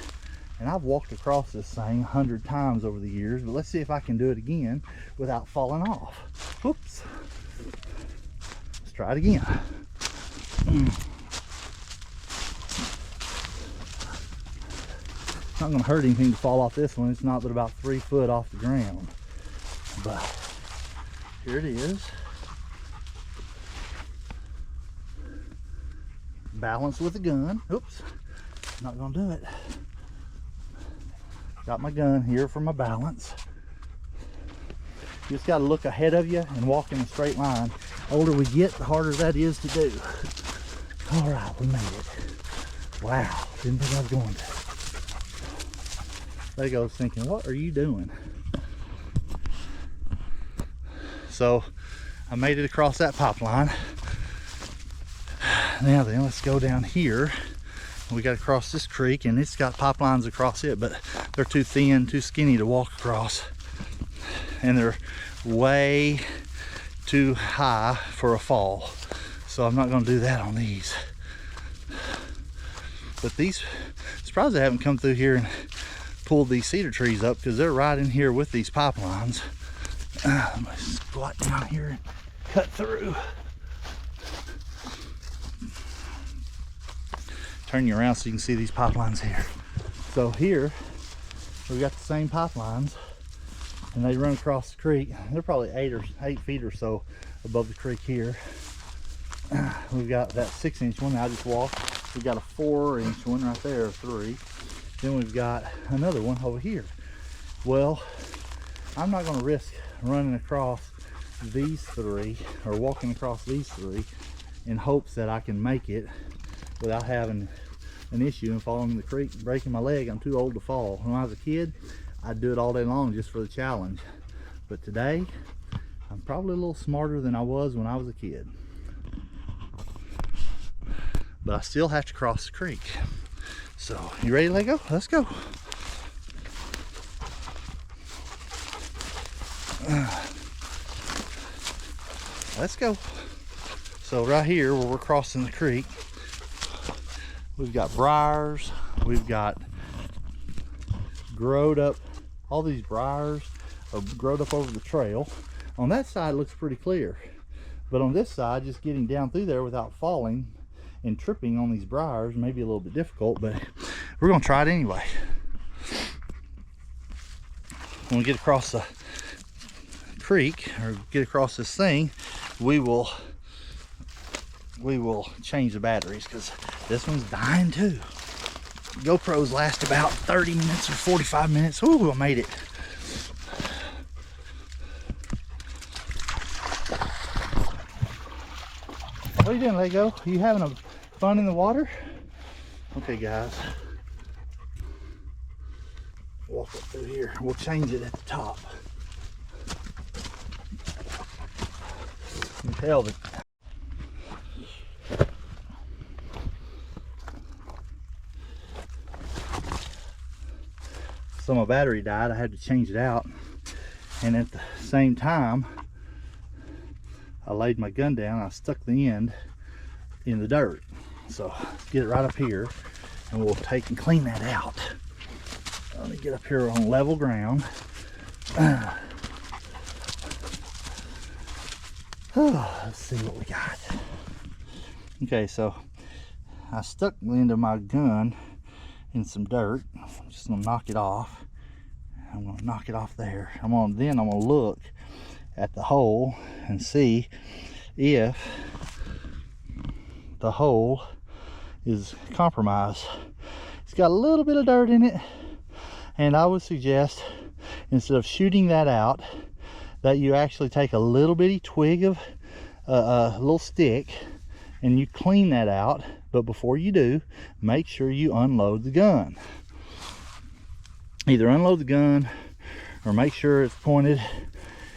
[SPEAKER 1] and I've walked across this thing 100 times over the years, but let's see if I can do it again without falling off. Whoops. Let's try it again. It's not going to hurt anything to fall off this one. It's not but about 3 foot off the ground, but here it is. Balance with the gun. Oops, not gonna do it. Got my gun here for my balance. You just got to look ahead of you and walk in a straight line. The older we get, the harder that is to do. All right, we made it. Wow, didn't think I was going to. There goes thinking, what are you doing? So I made it across that pipeline. Now then, let's go down here. We got to cross this creek, and it's got pipelines across it, but they're too thin, too skinny to walk across, and they're way too high for a fall. So I'm not going to do that on these. But these, surprised they haven't come through here and pulled these cedar trees up, because they're right in here with these pipelines. I'm going to squat down here and cut through. Turn you around so you can see these pipelines here. So here we've got the same pipelines, and they run across the creek. They're probably 8 feet or so above the creek here. We've got that 6-inch one that I just walked. We've got a 4-inch one right there, 3. Then we've got another one over here. Well, I'm not going to risk running across these 3 or walking across these 3 in hopes that I can make it without having an issue and falling in the creek and breaking my leg. I'm too old to fall. When I was a kid, I'd do it all day long just for the challenge. But today, I'm probably a little smarter than I was when I was a kid. But I still have to cross the creek. So, you ready to let go? Let's go. Let's go. So right here where we're crossing the creek, we've got briars, we've got growed up, all these briars are growed up over the trail. On that side it looks pretty clear, but on this side, just getting down through there without falling and tripping on these briars may be a little bit difficult, but we're gonna try it anyway. When we get across the creek or get across this thing, we will change the batteries, because this one's dying too. GoPros last about 30 minutes or 45 minutes. Ooh, I made it. What are you doing, Lego? Are you having fun in the water? Okay, guys. Walk up through here. We'll change it at the top. You can tell that. So my battery died. I had to change it out, and at the same time I laid my gun down. I stuck the end in the dirt. So let's get it right up here, and we'll take and clean that out. Let me get up here on level ground. Let's see what we got. Okay, so I stuck the end of my gun in some dirt. I'm just gonna knock it off. I'm gonna knock it off there. I'm gonna look at the hole and see if the hole is compromised. It's got a little bit of dirt in it, and I would suggest, instead of shooting that out, that you actually take a little bitty twig of a little stick and you clean that out. But before you do, make sure you unload the gun. Either unload the gun or make sure it's pointed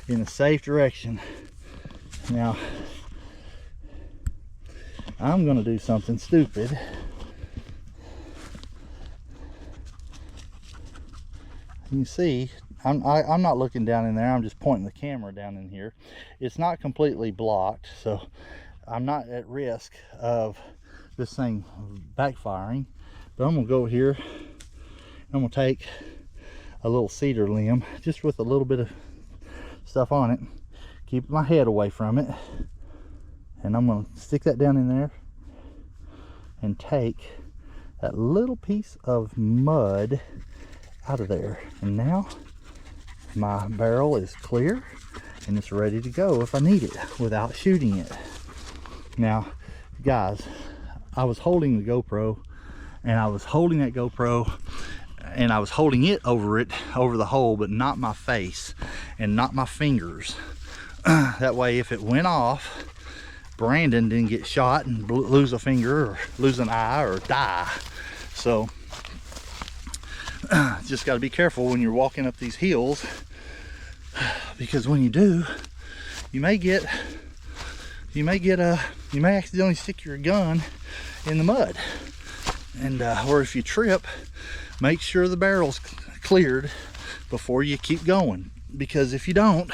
[SPEAKER 1] in a safe direction. Now, I'm gonna do something stupid. You can see, I'm not looking down in there. I'm just pointing the camera down in here. It's not completely blocked, so I'm not at risk of this thing backfiring. But I'm gonna go here. I'm gonna take a little cedar limb, just with a little bit of stuff on it, keep my head away from it, and I'm gonna stick that down in there and take that little piece of mud out of there. And now my barrel is clear and it's ready to go if I need it without shooting it. Now, guys, I was holding the GoPro, and I was holding that GoPro, and I was holding it over the hole, but not my face and not my fingers. That way, if it went off, Brandon didn't get shot and lose a finger or lose an eye or die. So just got to be careful when you're walking up these hills, because when you do, you may accidentally stick your gun in the mud. And or if you trip, make sure the barrel's cleared before you keep going, because if you don't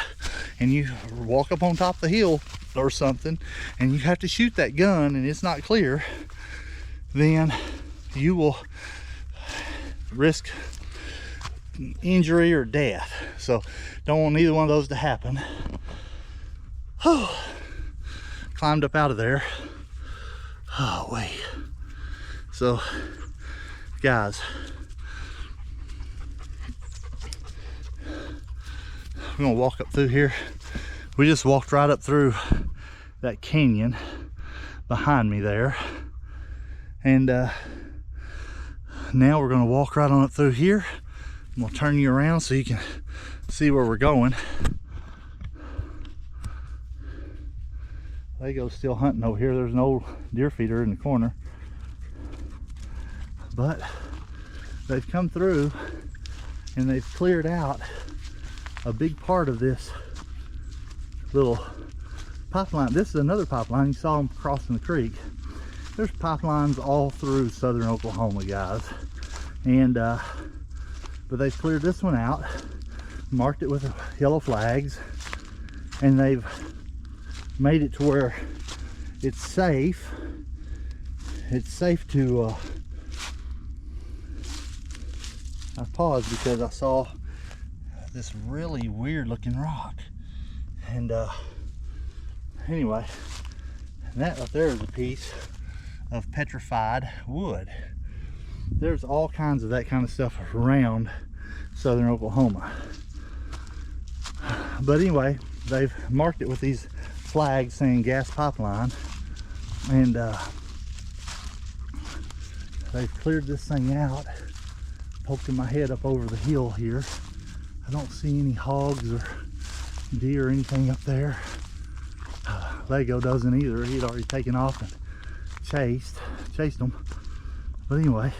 [SPEAKER 1] and you walk up on top of the hill or something and you have to shoot that gun and it's not clear, then you will risk injury or death. So don't want either one of those to happen. Climbed up out of there. Oh wait. So guys, we're gonna walk up through here. We just walked right up through that canyon behind me there, and now we're gonna walk right on up through here. I'm gonna turn you around so you can see where we're going. Lego's still hunting over here. There's an old deer feeder in the corner, but they've come through and they've cleared out a big part of this little pipeline. This is another pipeline. You saw them crossing the creek. There's pipelines all through southern Oklahoma, guys, and but they've cleared this one out, marked it with yellow flags, and they've made it to where it's safe. It's safe to I paused because I saw this really weird looking rock. And anyway, that up there is a piece of petrified wood. There's all kinds of that kind of stuff around southern Oklahoma. But anyway, they've marked it with these flags saying gas pipeline, and they've cleared this thing out. Poking my head up over the hill here, I don't see any hogs or deer or anything up there. Lego doesn't either. He'd already taken off and chased them. But anyway,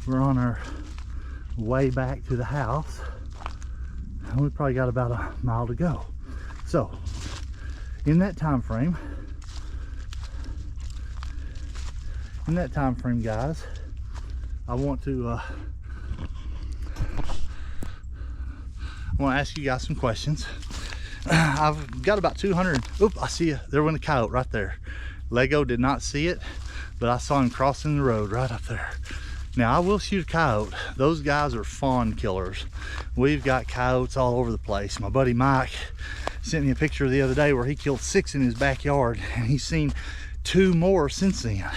[SPEAKER 1] we're on our way back to the house, and we probably got about a mile to go. So in that time frame, guys, I want to ask you guys some questions. I've got about 200. Oop, I see you. There went a coyote right there. Lego did not see it, but I saw him crossing the road right up there. Now, I will shoot a coyote. Those guys are fawn killers. We've got coyotes all over the place. My buddy Mike sent me a picture the other day where he killed 6 in his backyard, and he's seen 2 more since then.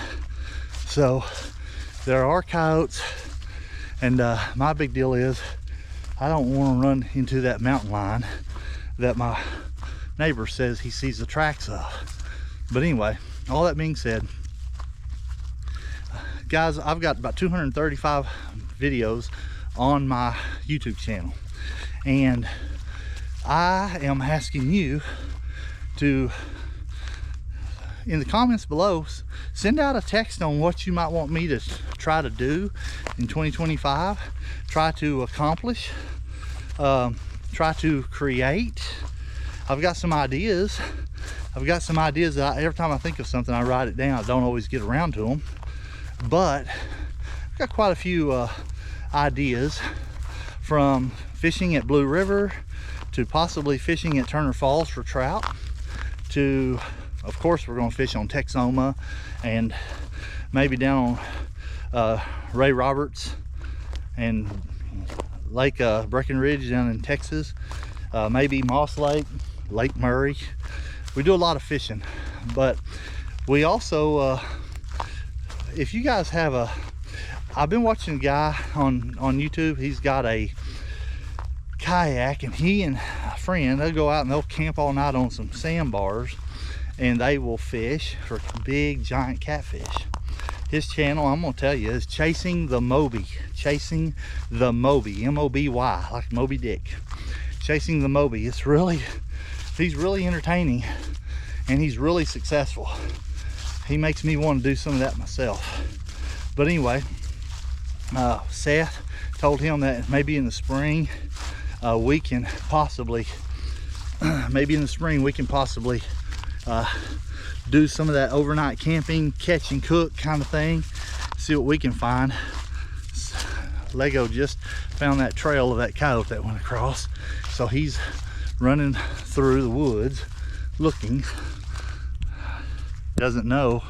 [SPEAKER 1] So there are coyotes, and my big deal is I don't want to run into that mountain lion that my neighbor says he sees the tracks of. But anyway, all that being said, guys, I've got about 235 videos on my YouTube channel, and I am asking you to, in the comments below, send out a text on what you might want me to try to do in 2025, try to accomplish, try to create. I've got some ideas. That every time I think of something, I write it down. I don't always get around to them, but I've got quite a few ideas, from fishing at Blue River to possibly fishing at Turner Falls for trout, to, of course, we're going to fish on Texoma and maybe down on Ray Roberts and Lake Breckenridge down in Texas, maybe Moss Lake, Lake Murray. We do a lot of fishing, but we also, if you guys have I've been watching a guy on YouTube. He's got a kayak, and he and a friend, they'll go out and they'll camp all night on some sandbars, and they will fish for big giant catfish. His channel, I'm gonna tell you, is Chasing the Moby. Chasing the Moby, M-O-B-Y, like Moby Dick. Chasing the Moby. He's really entertaining, and he's really successful. He makes me want to do some of that myself. But anyway, Seth told him that maybe in the spring we can possibly do some of that overnight camping, catch and cook kind of thing, see what we can find. Lego just found that trail of that coyote that went across, so he's running through the woods looking. Doesn't know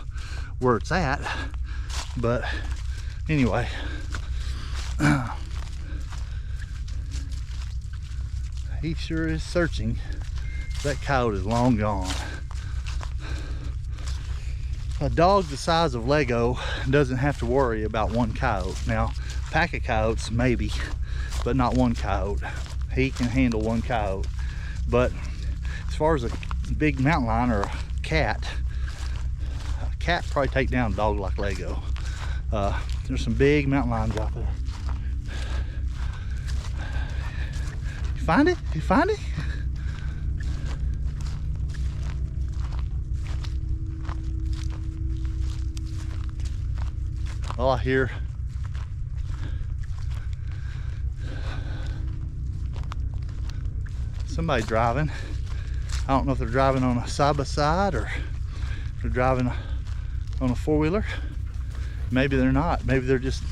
[SPEAKER 1] where it's at, but anyway, he sure is searching. That coyote is long gone. A dog the size of Lego doesn't have to worry about one coyote. Now, a pack of coyotes maybe, but not one coyote. He can handle one coyote. But as far as a big mountain lion or a cat probably take down a dog like Lego. There's some big mountain lions out there. You find it? You find it? All I hear somebody driving. I don't know if they're driving on a side-by-side or if they're driving on a four-wheeler. Maybe they're not. Maybe they're just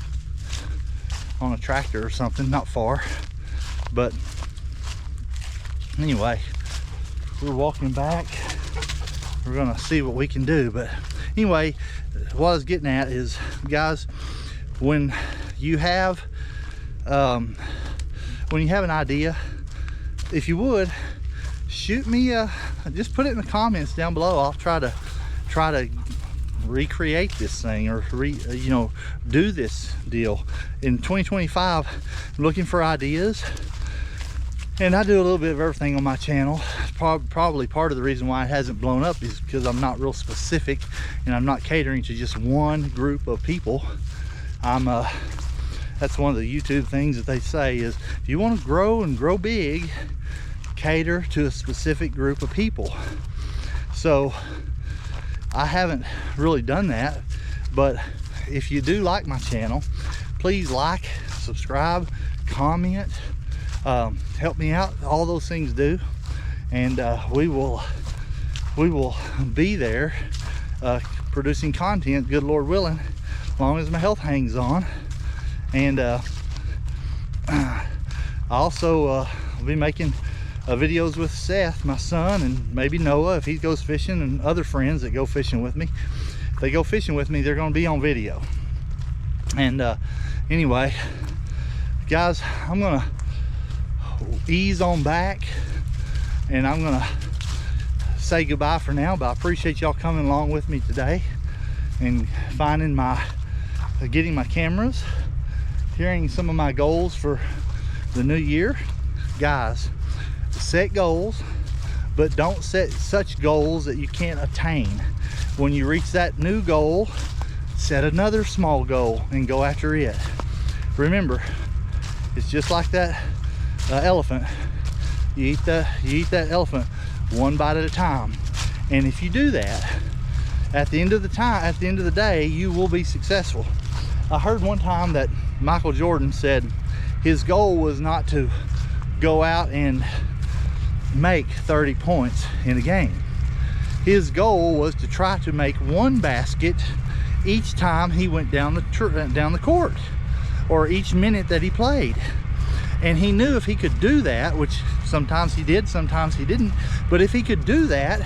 [SPEAKER 1] on a tractor or something, not far. But anyway, we're walking back. We're gonna see what we can do. But anyway, what I was getting at is, guys, when you have when you have an idea, if you would shoot me, just put it in the comments down below. I'll try to recreate this thing, or do this deal in 2025. I'm looking for ideas, and I do a little bit of everything on my channel. Probably part of the reason why it hasn't blown up is because I'm not real specific, and I'm not catering to just one group of people. That's one of the YouTube things that they say is, if you want to grow and grow big, cater to a specific group of people. So I haven't really done that, but if you do like my channel, please like, subscribe, comment, help me out. All those things do, and we will be there producing content, good Lord willing, as long as my health hangs on. And I also will be making videos with Seth, my son, and maybe Noah if he goes fishing, and other friends that go fishing with me. If they go fishing with me, they're going to be on video. And anyway, guys, I'm going to ease on back, and I'm going to say goodbye for now, but I appreciate y'all coming along with me today and getting my cameras, hearing some of my goals for the new year. Guys, set goals, but don't set such goals that you can't attain. When you reach that new goal, set another small goal and go after it. Remember, it's just like that elephant. You eat that elephant one bite at a time, and if you do that, at the end of the day, you will be successful. I heard one time that Michael Jordan said his goal was not to go out and make 30 points in a game. His goal was to try to make one basket each time he went down the court, or each minute that he played. And he knew if he could do that, which sometimes he did, sometimes he didn't, but if he could do that,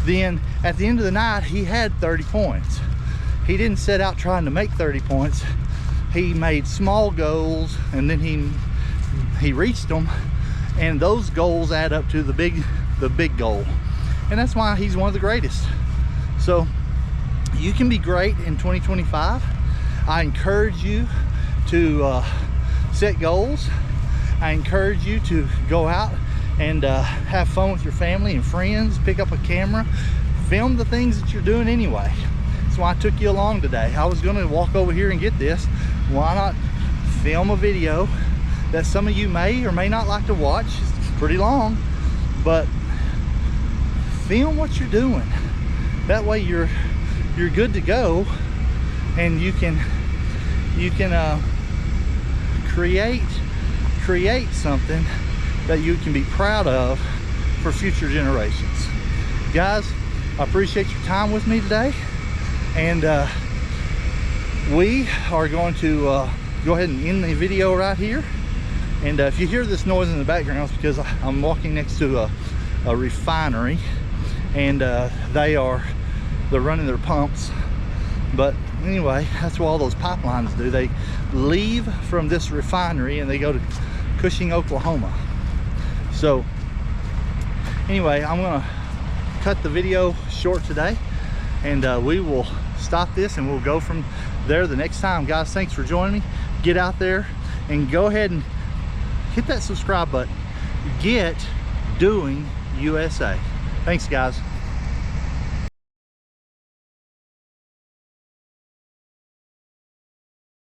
[SPEAKER 1] then at the end of the night he had 30 points. He didn't set out trying to make 30 points. He made small goals, and then he reached them, and those goals add up to the big goal. And that's why he's one of the greatest. So you can be great in 2025. I encourage you to set goals. I encourage you to go out and have fun with your family and friends. Pick up a camera, film the things that you're doing anyway. That's why I took you along today. I was gonna walk over here and get this. Why not film a video that some of you may or may not like to watch? It's pretty long, but film what you're doing. That way you're good to go, and you can create something that you can be proud of for future generations. Guys, I appreciate your time with me today, and we are going to go ahead and end the video right here. And if you hear this noise in the background, it's because I'm walking next to a refinery, and they're running their pumps. But anyway, that's what all those pipelines do. They leave from this refinery and they go to Cushing, Oklahoma. So anyway, I'm gonna cut the video short today, and we will stop this and we'll go from there the next time. Guys, thanks for joining me. Get out there and go ahead and hit that subscribe button. Get Doing USA. Thanks, guys.